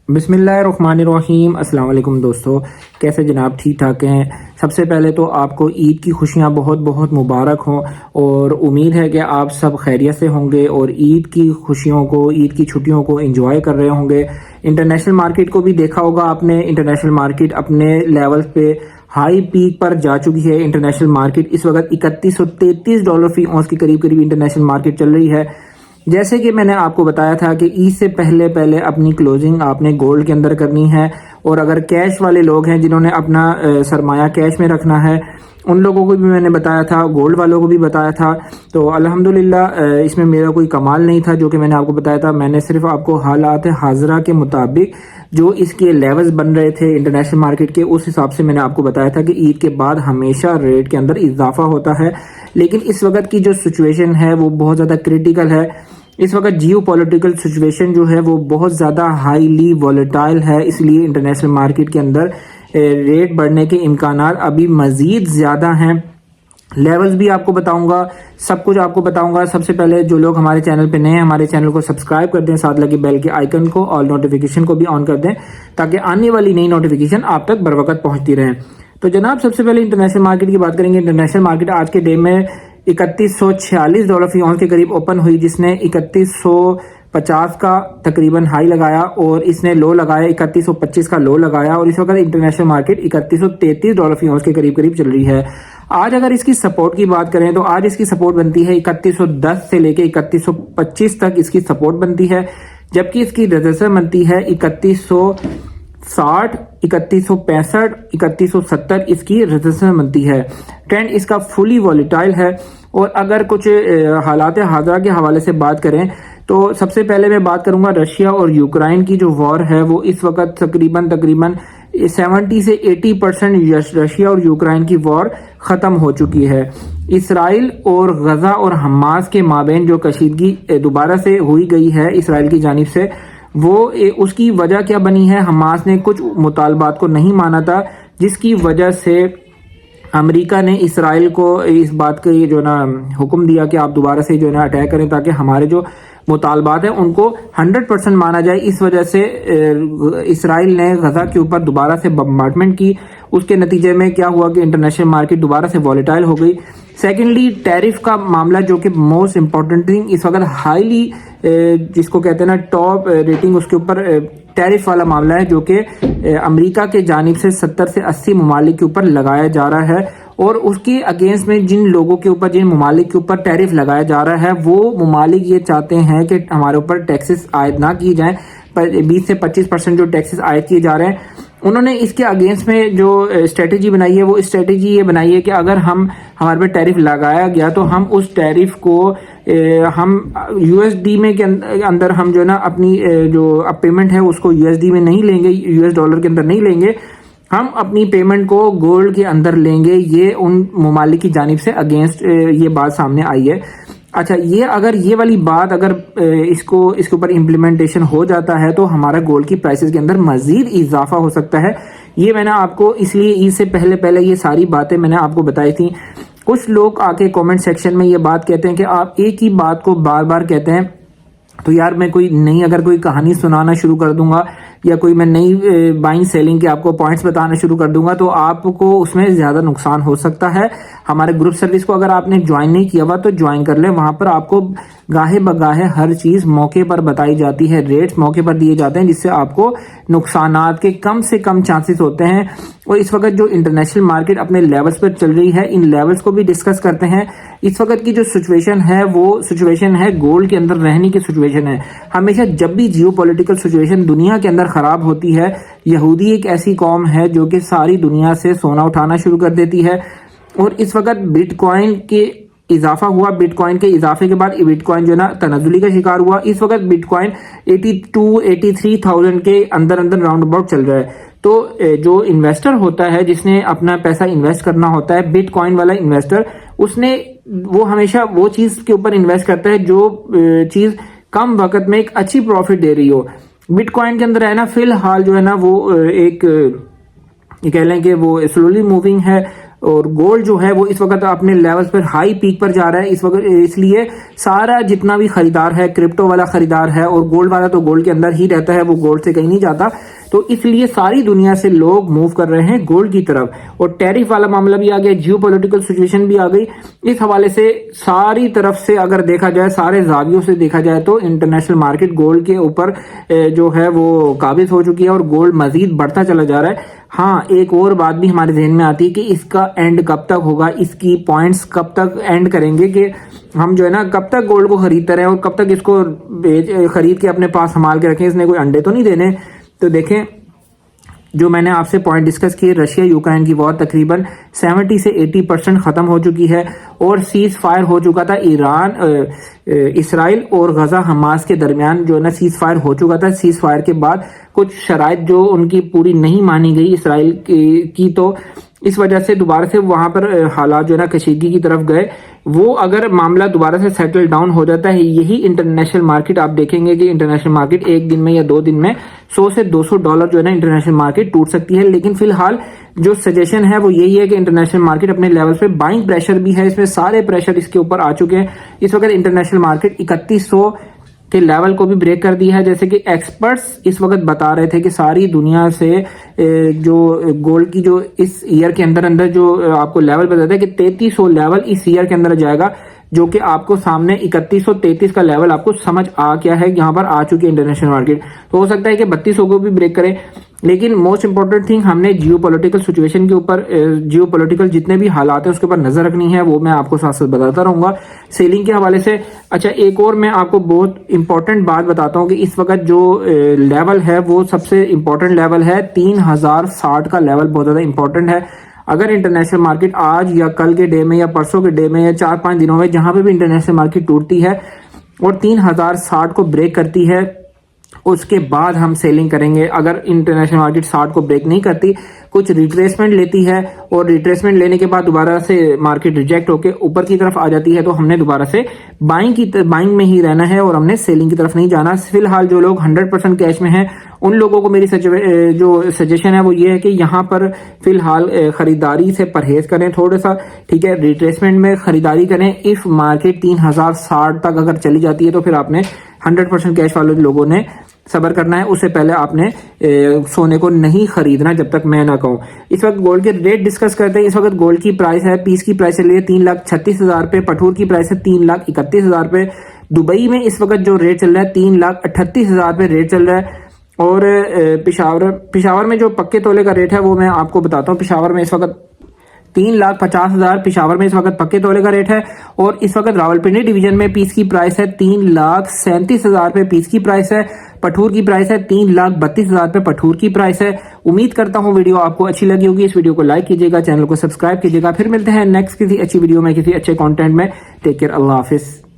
بسم اللہ الرحمن الرحیم۔ السلام علیکم دوستو، کیسے جناب؟ ٹھیک ٹھاک ہیں؟ سب سے پہلے تو آپ کو عید کی خوشیاں بہت بہت مبارک ہوں، اور امید ہے کہ آپ سب خیریت سے ہوں گے اور عید کی خوشیوں کو، عید کی چھٹیوں کو انجوائے کر رہے ہوں گے۔ انٹرنیشنل مارکیٹ کو بھی دیکھا ہوگا آپ نے، انٹرنیشنل مارکیٹ اپنے لیولز پہ ہائی پیک پر جا چکی ہے۔ انٹرنیشنل مارکیٹ اس وقت $3133 فی اونس کے قریب انٹرنیشنل مارکیٹ چل رہی ہے۔ جیسے کہ میں نے آپ کو بتایا تھا کہ عید سے پہلے اپنی کلوزنگ آپ نے گولڈ کے اندر کرنی ہے، اور اگر کیش والے لوگ ہیں جنہوں نے اپنا سرمایہ کیش میں رکھنا ہے، ان لوگوں کو بھی میں نے بتایا تھا، گولڈ والوں کو بھی بتایا تھا۔ تو الحمدللہ اس میں میرا کوئی کمال نہیں تھا جو کہ میں نے آپ کو بتایا تھا۔ میں نے صرف آپ کو حالات حاضرہ کے مطابق جو اس کے لیولز بن رہے تھے انٹرنیشنل مارکیٹ کے، اس حساب سے میں نے آپ کو بتایا تھا کہ عید کے بعد ہمیشہ ریٹ کے اندر اضافہ ہوتا ہے، لیکن اس وقت کی جو سچویشن ہے وہ بہت زیادہ کریٹیکل ہے۔ اس وقت جیو پولیٹیکل سچویشن جو ہے وہ بہت زیادہ ہائیلی والیٹائل ہے، اس لیے انٹرنیشنل مارکیٹ کے اندر ریٹ بڑھنے کے امکانات ابھی مزید زیادہ ہیں۔ لیولز بھی آپ کو بتاؤں گا، سب کچھ آپ کو بتاؤں گا۔ سب سے پہلے جو لوگ ہمارے چینل پہ نئے ہیں، ہمارے چینل کو سبسکرائب کر دیں، ساتھ لگے بیل کے آئیکن کو، آل نوٹیفیکیشن کو بھی آن کر دیں تاکہ آنے والی نئی نوٹیفیکیشن آپ تک بر وقت پہنچتی رہیں۔ تو جناب سب سے پہلے انٹرنیشنل مارکیٹ کی بات کریں گے۔ انٹرنیشنل مارکیٹ آج کے ڈے میں $3146 فی اونس کے قریب اوپن ہوئی، جس نے 3150 کا تقریباً ہائی لگایا، اور اس نے لو لگایا 3125 کا لو لگایا، اور اس وقت انٹرنیشنل مارکیٹ $3133 فی اونس کے قریب چل رہی ہے۔ آج اگر اس کی سپورٹ کی بات کریں تو آج اس کی سپورٹ بنتی ہے 3110 سے لے کے 3125 تک اس کی سپورٹ بنتی ہے، جبکہ اس کی ریزسٹنس بنتی ہے 3160، 3165، 3170 اس کی ریزسٹنس بنتی ہے۔ ٹرینڈ اس کا فلی والیٹائل ہے۔ اور اگر کچھ حالات حاضرہ کے حوالے سے بات کریں تو سب سے پہلے میں بات کروں گا رشیا اور یوکرائن کی جو وار ہے، وہ اس وقت تقریباً 70 سے 80% رشیا اور یوکرائن کی وار ختم ہو چکی ہے۔ اسرائیل اور غزہ اور حماس کے مابین جو کشیدگی دوبارہ سے ہوئی گئی ہے اسرائیل کی جانب سے، وہ اس کی وجہ کیا بنی ہے؟ حماس نے کچھ مطالبات کو نہیں مانا تھا، جس کی وجہ سے امریکہ نے اسرائیل کو اس بات کا جو نا حکم دیا کہ آپ دوبارہ سے جو نا اٹیک کریں تاکہ ہمارے جو مطالبات ہیں ان کو 100% مانا جائے۔ اس وجہ سے اسرائیل نے غزہ کے اوپر دوبارہ سے بمبارڈمنٹ کی، اس کے نتیجے میں کیا ہوا کہ انٹرنیشنل مارکیٹ دوبارہ سے والیٹائل ہو گئی۔ سیکنڈلی ٹیرف کا معاملہ، جو کہ موسٹ امپورٹنٹ تھنگ اس وقت ہائیلی جس کو کہتے ہیں نا ٹاپ ریٹنگ، اس کے اوپر ٹیرف والا معاملہ ہے، جو کہ امریکہ کے جانب سے 70 سے 80 ممالک کے اوپر لگایا جا رہا ہے، اور اس کے اگینسٹ میں جن لوگوں کے اوپر، جن ممالک کے اوپر ٹیرف لگایا جا رہا ہے، وہ ممالک یہ چاہتے ہیں کہ ہمارے اوپر ٹیکسز عائد نہ کی جائیں، 20 سے 25% جو ٹیکسز عائد کیے جا رہے ہیں۔ انہوں نے اس کے اگینسٹ میں جو اسٹریٹجی بنائی ہے، وہ اسٹریٹجی یہ بنائی ہے کہ اگر ہمارے پہ ٹیرف لگایا گیا تو ہم اس ٹیرف کو ہم USD میں کے اندر ہم جو ہے نا اپنی جو اب پیمنٹ ہے اس کو USD میں نہیں لیں گے، US ڈالر کے اندر نہیں لیں گے، ہم اپنی پیمنٹ کو گولڈ کے اندر لیں گے۔ یہ ان ممالک کی جانب سے اگینسٹ یہ بات سامنے آئی ہے۔ اچھا، یہ والی بات اگر اس کے اوپر امپلیمنٹیشن ہو جاتا ہے تو ہمارا گولڈ کی پرائسز کے اندر مزید اضافہ ہو سکتا ہے۔ یہ میں نے آپ کو اس لیے عید سے پہلے یہ ساری باتیں میں نے آپ کو بتائی تھیں۔ کچھ لوگ آ کے کامنٹ سیکشن میں یہ بات کہتے ہیں کہ آپ ایک ہی بات کو بار بار کہتے ہیں، تو یار میں اگر کوئی کہانی سنانا شروع کر دوں گا یا کوئی میں نئی بائنگ سیلنگ کے آپ کو پوائنٹس بتانا شروع کر دوں گا تو آپ کو اس میں زیادہ نقصان ہو سکتا ہے۔ ہمارے گروپ سروس کو اگر آپ نے جوائن نہیں کیا ہوا تو جوائن کر لیں، وہاں پر آپ کو گاہے بگاہے ہر چیز موقع پر بتائی جاتی ہے، ریٹس موقع پر دیے جاتے ہیں، جس سے آپ کو نقصانات کے کم سے کم چانسز ہوتے ہیں۔ اور اس وقت جو انٹرنیشنل مارکیٹ اپنے لیولز پر چل رہی ہے، ان لیولز کو بھی ڈسکس کرتے ہیں۔ اس وقت کی جو سچویشن ہے وہ سچویشن ہے گولڈ کے اندر رہنے کی سچویشن ہے۔ ہمیشہ جب بھی جیو پولیٹیکل سچویشن دنیا کے اندر خراب ہوتی ہے، یہودی ایک ایسی قوم ہے جو کہ ساری دنیا سے سونا اٹھانا شروع کر دیتی ہے، اور اس وقت بٹ کوائن کے اضافہ ہوا، بٹ کوائن کے اضافے کے بعد بٹ کوائن جو ہے نا تنزلی کا شکار ہوا۔ اس وقت بٹ کوائن 83,000 کے اندر راؤنڈ اباؤٹ چل رہا ہے۔ تو جو انویسٹر ہوتا ہے، جس نے اپنا پیسہ انویسٹ کرنا ہوتا ہے، بٹ کوائن والا انویسٹر، وہ ہمیشہ وہ چیز کے اوپر انویسٹ کرتا ہے جو چیز کم وقت میں ایک اچھی پروفٹ دے رہی ہو۔ بٹ کوائن کے اندر ہے نا فی الحال جو ہے نا وہ ایک کہہ لیں کہ وہ سلولی موونگ ہے، اور گولڈ جو ہے وہ اس وقت اپنے لیولز پر ہائی پیک پر جا رہا ہے اس وقت، اس لیے سارا جتنا بھی خریدار ہے کرپٹو والا خریدار ہے، اور گولڈ والا تو گولڈ کے اندر ہی رہتا ہے، وہ گولڈ سے کہیں نہیں جاتا، تو اس لیے ساری دنیا سے لوگ موو کر رہے ہیں گولڈ کی طرف، اور ٹیرف والا معاملہ بھی آ گیا، جیو پولیٹیکل سچویشن بھی آ گئی، اس حوالے سے ساری طرف سے اگر دیکھا جائے، سارے زاویوں سے دیکھا جائے تو انٹرنیشنل مارکیٹ گولڈ کے اوپر جو ہے وہ قابض ہو چکی ہے، اور گولڈ مزید بڑھتا چلا جا رہا ہے۔ ہاں ایک اور بات بھی ہمارے ذہن میں آتی ہے کہ اس کا اینڈ کب تک ہوگا، اس کی پوائنٹس کب تک اینڈ کریں گے، کہ ہم جو ہے نا کب تک گولڈ کو خریدتے رہیں اور کب تک اس کو خرید کے اپنے پاس سنبھال کے رکھیں، اس نے کوئی انڈے تو نہیں دینے۔ تو دیکھیں جو میں نے آپ سے پوائنٹ ڈسکس کیے، رشیا یوکرین کی وار تقریباً 70 سے 80% ختم ہو چکی ہے، اور سیز فائر ہو چکا تھا ایران، اسرائیل اور غزہ حماس کے درمیان جو ہے نا سیز فائر ہو چکا تھا۔ سیز فائر کے بعد کچھ شرائط جو ان کی پوری نہیں مانی گئی اسرائیل کی، تو اس وجہ سے دوبارہ سے وہاں پر حالات جو ہے نا کشیدگی کی طرف گئے۔ وہ اگر معاملہ دوبارہ سے سیٹل ڈاؤن ہو جاتا ہے، یہی انٹرنیشنل مارکیٹ آپ دیکھیں گے کہ انٹرنیشنل مارکیٹ ایک دن میں یا 2 دن میں $100 سے $200 جو ہے نا انٹرنیشنل مارکیٹ ٹوٹ سکتی ہے۔ لیکن فی الحال جو سجیشن ہے وہ یہی ہے کہ انٹرنیشنل مارکیٹ اپنے لیول پہ، بائنگ پریشر بھی ہے، اس میں سارے پریشر اس کے اوپر آ چکے ہیں۔ اس وقت انٹرنیشنل مارکیٹ 3100 کے لیول کو بھی بریک کر دیا ہے، جیسے کہ ایکسپرٹس اس وقت بتا رہے تھے کہ ساری دنیا سے جو گولڈ کی جو اس ایئر کے اندر جو آپ کو لیول بتاتا ہے کہ 3300 لیول اس ایئر کے اندر جائے گا، جو کہ آپ کو سامنے 3133 کا لیول آپ کو سمجھ آ کیا ہے، یہاں پر آ چکی ہے انٹرنیشنل مارکیٹ، تو ہو سکتا ہے کہ 3200 کو بھی بریک کرے۔ لیکن موسٹ امپورٹنٹ تھنگ ہم نے جیو پولیٹیکل سچویشن کے اوپر، جیو پولیٹیکل جتنے بھی حالات ہیں اس کے اوپر نظر رکھنی ہے، وہ میں آپ کو ساتھ ساتھ بتاتا رہوں گا سیلنگ کے حوالے سے۔ اچھا ایک اور میں آپ کو بہت امپورٹنٹ بات بتاتا ہوں کہ اس وقت جو لیول ہے وہ سب سے امپورٹنٹ لیول ہے 3060 کا لیول، بہت زیادہ امپورٹنٹ ہے۔ اگر انٹرنیشنل مارکیٹ آج یا کل کے ڈے میں یا پرسوں کے ڈے میں یا 4-5 دنوں میں جہاں پہ بھی انٹرنیشنل مارکیٹ ٹوٹتی ہے اور 3060 کو بریک کرتی ہے، اس کے بعد ہم سیلنگ کریں گے۔ اگر انٹرنیشنل مارکیٹ 60 کو بریک نہیں کرتی، کچھ ریٹریسمنٹ لیتی ہے، اور ریٹریسمنٹ لینے کے بعد دوبارہ سے مارکیٹ ریجیکٹ ہو کے اوپر کی طرف آ جاتی ہے، تو ہم نے دوبارہ سے بائنگ میں ہی رہنا ہے، اور ہم نے سیلنگ کی طرف نہیں جانا۔ فی الحال جو لوگ 100% کیش میں ہیں ان لوگوں کو میری جو سجیشن ہے وہ یہ ہے کہ یہاں پر فی الحال خریداری سے پرہیز کریں تھوڑا سا، ٹھیک ہے، ریٹریسمنٹ میں خریداری کریں۔ اف مارکیٹ 3060 تک اگر چلی جاتی ہے تو پھر آپ نے 100% کیش والے لوگوں نے صبر کرنا ہے، اس سے پہلے آپ نے سونے کو نہیں خریدنا جب تک میں نہ کہوں۔ اس وقت گولڈ کے ریٹ ڈسکس کرتے ہیں۔ اس وقت گولڈ کی پرائس ہے، پیس کی پرائس چل رہی ہے 3,36,000 روپے، پٹھور کی پرائس ہے 3,31,000 روپے۔ دبئی میں اس وقت جو ریٹ چل رہا ہے 3,38,000 روپے ریٹ چل رہا ہے، اور پشاور میں جو پکے تولے کا ریٹ ہے وہ میں آپ کو بتاتا ہوں۔ پشاور میں اس وقت 3,50,000 پشاور میں اس وقت پکے تولے کا ریٹ ہے، اور اس وقت راولپنڈی ڈویژن میں پیس کی پرائس ہے 3,37,000 روپے پیس کی پرائس ہے، پٹھور کی پرائس ہے 3,32,000 روپے پٹھور کی پرائس ہے۔ امید کرتا ہوں ویڈیو آپ کو اچھی لگی ہوگی، اس ویڈیو کو لائک کیجیے گا، چینل کو سبسکرائب کیجیے گا۔ پھر ملتے ہیں نیکسٹ کسی اچھی ویڈیو میں کسی اچھے کانٹینٹ میں۔ ٹیک کیئر، اللہ حافظ۔